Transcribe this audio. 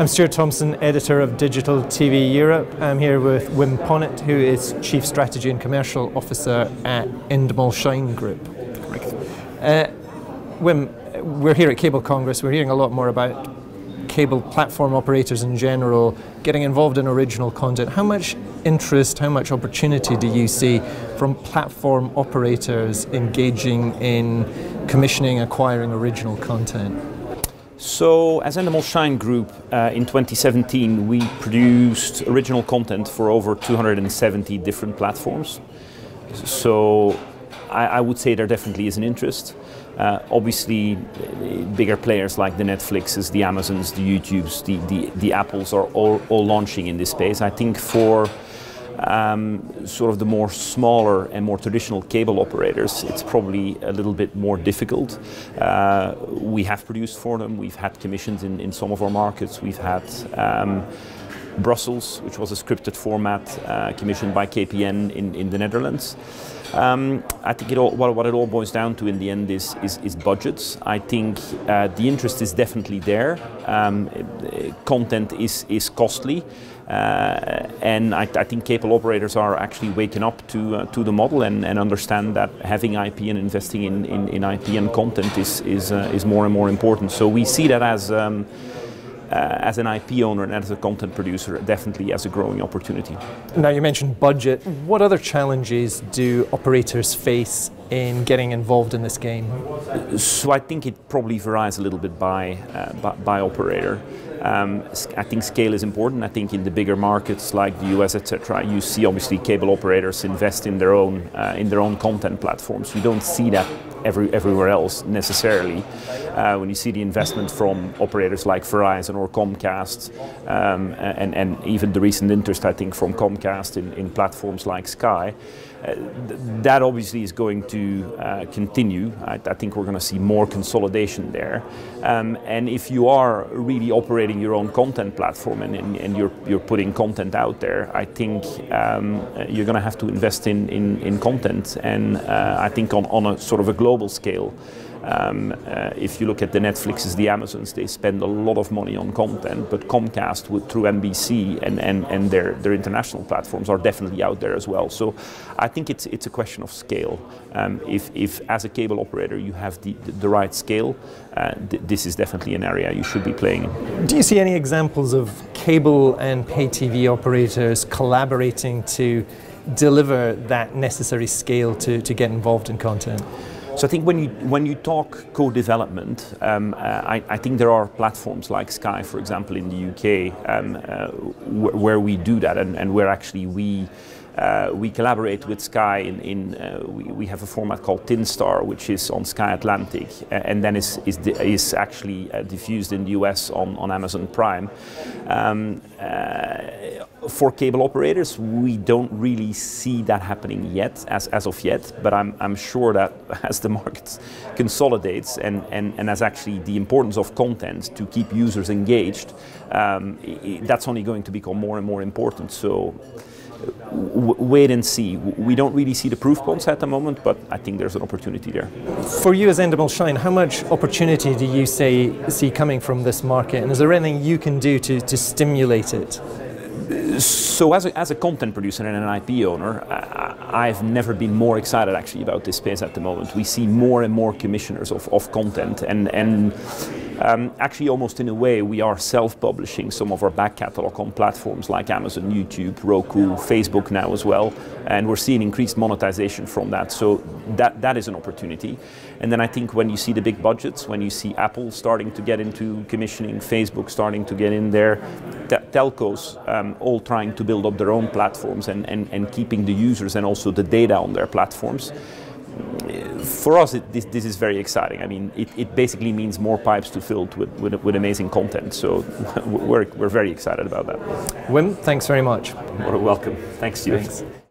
I'm Stuart Thompson, editor of Digital TV Europe. I'm here with Wim Ponnet, who is Chief Strategy and Commercial Officer at Endemol Shine Group. Wim, we're here at Cable Congress. We're hearing a lot more about cable platform operators in general getting involved in original content. How much interest, how much opportunity do you see from platform operators engaging in commissioning, acquiring original content? So, as Endemol Shine Group, in 2017 we produced original content for over 270 different platforms. So, I would say there definitely is an interest. Obviously, bigger players like the Netflixes, the Amazons, the YouTubes, the Apples are all launching in this space. I think for sort of the more smaller and more traditional cable operators, it's probably a little bit more difficult. We have produced for them. We've had commissions in some of our markets. We've had Brussels, which was a scripted format commissioned by KPN in the Netherlands. I think what it all boils down to in the end is budgets. I think the interest is definitely there. Content is costly, and I think cable operators are actually waking up to the model and understand that having IP and investing in IP and content is more and more important. So we see that as an IP owner and as a content producer, definitely as a growing opportunity. Now, you mentioned budget. What other challenges do operators face in getting involved in this game? So I think it probably varies a little bit by operator. I think scale is important. I think in the bigger markets like the US, etc., you see obviously cable operators invest in their own content platforms. You don't see that everywhere else necessarily. When you see the investment from operators like Verizon or Comcast, and even the recent interest I think from Comcast in platforms like Sky, that obviously is going to continue. I think we're going to see more consolidation there. And if you are really operating your own content platform and you're putting content out there, I think you're going to have to invest in content. And I think on a sort of a global scale, if you look at the Netflixes, the Amazons, they spend a lot of money on content, but Comcast through NBC and their international platforms are definitely out there as well. So I think it's a question of scale. If as a cable operator you have the right scale, this is definitely an area you should be playing in. Do you see any examples of cable and pay TV operators collaborating to deliver that necessary scale to get involved in content? So I think when you talk co-development, I think there are platforms like Sky, for example, in the UK, where we do that, and where actually we collaborate with Sky we have a format called Tin Star, which is on Sky Atlantic, and then is actually diffused in the US on Amazon Prime. For cable operators, we don't really see that happening yet, as of yet, but I'm sure that as the market consolidates and as actually the importance of content to keep users engaged, that's only going to become more and more important. So wait and see. We don't really see the proof points at the moment, but I think there's an opportunity there. For you as Endemol Shine, how much opportunity do you see coming from this market, and is there anything you can do to stimulate it? So as a content producer and an IP owner, I've never been more excited actually about this space at the moment. We see more and more commissioners of content, and actually almost in a way we are self-publishing some of our back catalog on platforms like Amazon, YouTube, Roku, Facebook now as well, and we're seeing increased monetization from that. So that is an opportunity. And then I think when you see the big budgets, when you see Apple starting to get into commissioning, Facebook starting to get in there, telcos all trying to build up their own platforms and keeping the users and also the data on their platforms. For us, this is very exciting. I mean, it basically means more pipes to fill with amazing content. So we're very excited about that. Wim, thanks very much. You're welcome. Thanks, Stuart. Thanks.